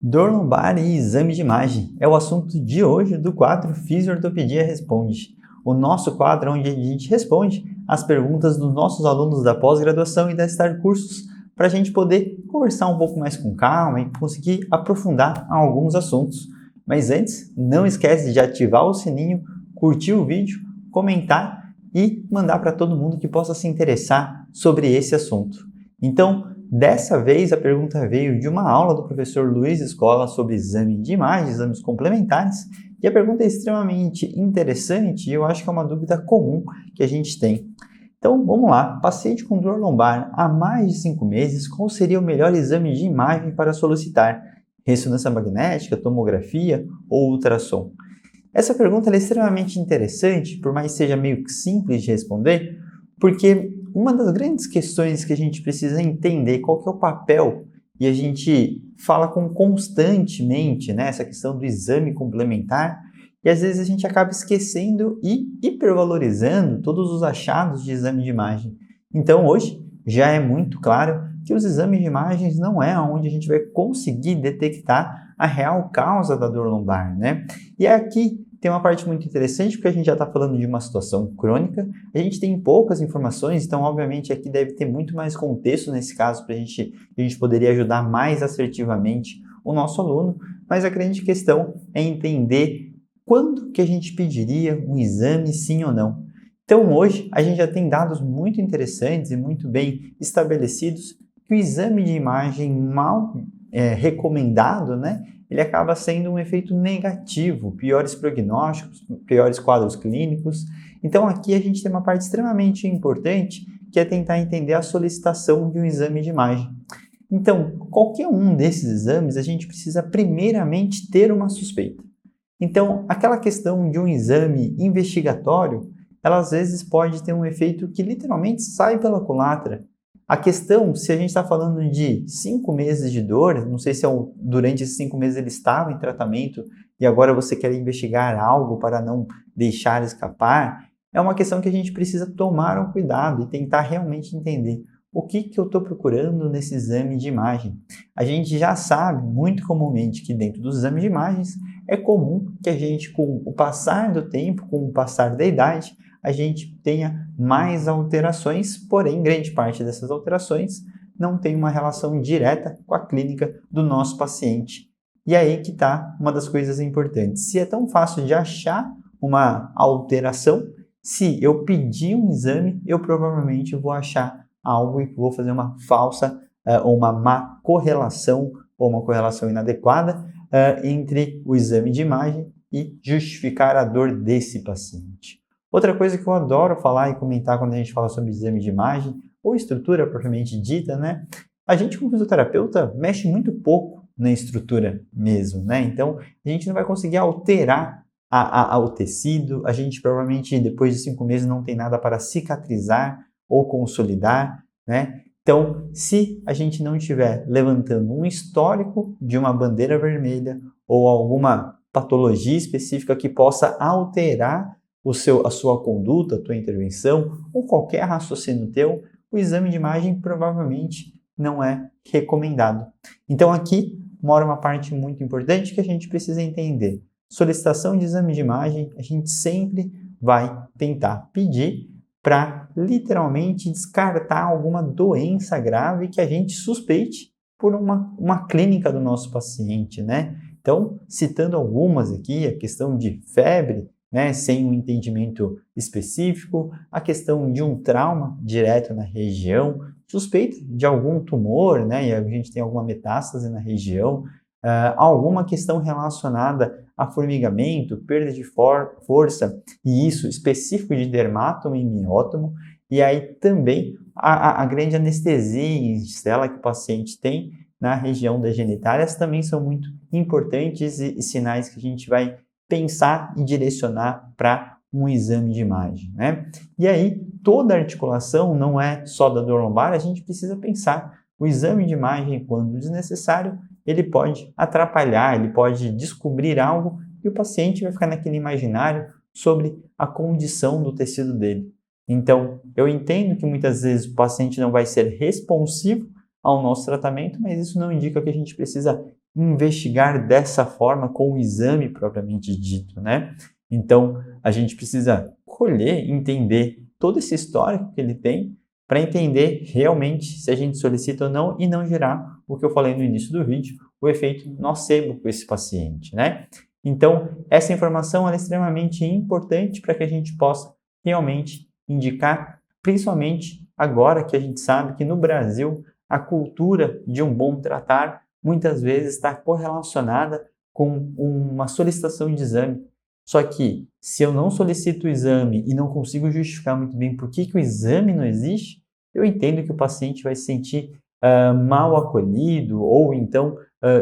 Dor lombar e exame de imagem é o assunto de hoje do quadro Fisiortopedia Responde. O nosso quadro onde a gente responde as perguntas dos nossos alunos da pós-graduação e da Star Cursos para a gente poder conversar um pouco mais com calma e conseguir aprofundar alguns assuntos. Mas antes, não esquece de ativar o sininho, curtir o vídeo, comentar e mandar para todo mundo que possa se interessar sobre esse assunto. Então, dessa vez, a pergunta veio de uma aula do professor Luiz Escola sobre exame de imagem, exames complementares, e a pergunta é extremamente interessante e eu acho que é uma dúvida comum que a gente tem. Então, vamos lá. Paciente com dor lombar há mais de 5 meses, qual seria o melhor exame de imagem para solicitar? Ressonância magnética, tomografia ou ultrassom? Essa pergunta é extremamente interessante, por mais que seja meio que simples de responder, porque uma das grandes questões que a gente precisa entender qual que é o papel, e a gente fala constantemente, né, essa questão do exame complementar, e às vezes a gente acaba esquecendo e hipervalorizando todos os achados de exame de imagem. Então hoje já é muito claro que os exames de imagens não é onde a gente vai conseguir detectar a real causa da dor lombar, né? E aqui tem uma parte muito interessante, porque a gente já está falando de uma situação crônica, a gente tem poucas informações, então obviamente aqui deve ter muito mais contexto nesse caso para a gente poderia ajudar mais assertivamente o nosso aluno, mas a grande questão é entender quando que a gente pediria um exame, sim ou não. Então hoje a gente já tem dados muito interessantes e muito bem estabelecidos que o exame de imagem mal recomendado, né, ele acaba sendo um efeito negativo, piores prognósticos, piores quadros clínicos. Então aqui a gente tem uma parte extremamente importante, que é tentar entender a solicitação de um exame de imagem. Então, qualquer um desses exames, a gente precisa primeiramente ter uma suspeita. Então, aquela questão de um exame investigatório, ela às vezes pode ter um efeito que literalmente sai pela culatra. A questão, se a gente está falando de 5 meses de dor, não sei se durante esses 5 meses ele estava em tratamento e agora você quer investigar algo para não deixar escapar, é uma questão que a gente precisa tomar um cuidado e tentar realmente entender o que eu estou procurando nesse exame de imagem. A gente já sabe muito comumente que dentro dos exames de imagens é comum que a gente, com o passar do tempo, com o passar da idade, a gente tenha mais alterações, porém, grande parte dessas alterações não tem uma relação direta com a clínica do nosso paciente. E aí que está uma das coisas importantes. Se é tão fácil de achar uma alteração, se eu pedir um exame, eu provavelmente vou achar algo e vou fazer uma falsa ou uma má correlação ou uma correlação inadequada entre o exame de imagem e justificar a dor desse paciente. Outra coisa que eu adoro falar e comentar quando a gente fala sobre exame de imagem ou estrutura propriamente dita, né? A gente como fisioterapeuta mexe muito pouco na estrutura mesmo, né? Então a gente não vai conseguir alterar o tecido, a gente provavelmente depois de 5 meses não tem nada para cicatrizar ou consolidar, né? Então, se a gente não estiver levantando um histórico de uma bandeira vermelha ou alguma patologia específica que possa alterar a sua conduta, a tua intervenção ou qualquer raciocínio teu, o exame de imagem provavelmente não é recomendado. Então aqui mora uma parte muito importante que a gente precisa entender. Solicitação de exame de imagem, a gente sempre vai tentar pedir para literalmente descartar alguma doença grave que a gente suspeite por uma clínica do nosso paciente, né? Então, citando algumas aqui, a questão de febre, né, sem um entendimento específico, a questão de um trauma direto na região, suspeita de algum tumor, né, e a gente tem alguma metástase na região, alguma questão relacionada a formigamento, perda de força, e isso específico de dermátomo e miótomo, e aí também a grande anestesia em célula que o paciente tem na região das genitálias também são muito importantes e sinais que a gente vai pensar e direcionar para um exame de imagem, né? E aí, toda articulação não é só da dor lombar, a gente precisa pensar. O exame de imagem, quando desnecessário, ele pode atrapalhar, ele pode descobrir algo e o paciente vai ficar naquele imaginário sobre a condição do tecido dele. Então, eu entendo que muitas vezes o paciente não vai ser responsivo ao nosso tratamento, mas isso não indica que a gente precisa investigar dessa forma com o exame propriamente dito, né? Então, a gente precisa colher, entender todo esse histórico que ele tem para entender realmente se a gente solicita ou não e não gerar o que eu falei no início do vídeo, o efeito nocebo com esse paciente, né? Então, essa informação é extremamente importante para que a gente possa realmente indicar, principalmente agora que a gente sabe que no Brasil a cultura de um bom tratar muitas vezes está correlacionada com uma solicitação de exame. Só que, se eu não solicito o exame e não consigo justificar muito bem por que o exame não existe, eu entendo que o paciente vai se sentir mal acolhido ou então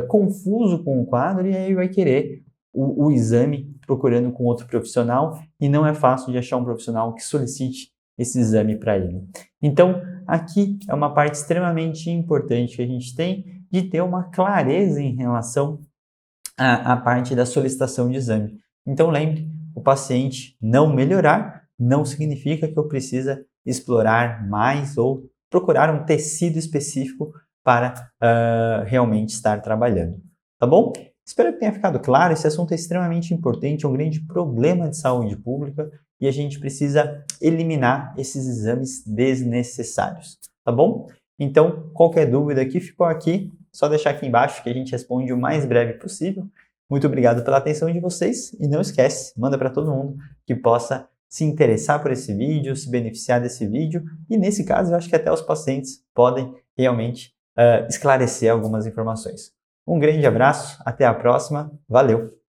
confuso com o quadro e aí vai querer o exame procurando com outro profissional e não é fácil de achar um profissional que solicite esse exame para ele. Então, aqui é uma parte extremamente importante que a gente tem de ter uma clareza em relação à parte da solicitação de exame. Então, lembre, o paciente não melhorar não significa que eu precisa explorar mais ou procurar um tecido específico para realmente estar trabalhando. Tá bom? Espero que tenha ficado claro, esse assunto é extremamente importante, é um grande problema de saúde pública e a gente precisa eliminar esses exames desnecessários, tá bom? Então, qualquer dúvida que ficou aqui, só deixar aqui embaixo que a gente responde o mais breve possível. Muito obrigado pela atenção de vocês e não esquece, manda para todo mundo que possa se interessar por esse vídeo, se beneficiar desse vídeo e nesse caso eu acho que até os pacientes podem realmente esclarecer algumas informações. Um grande abraço, até a próxima, valeu!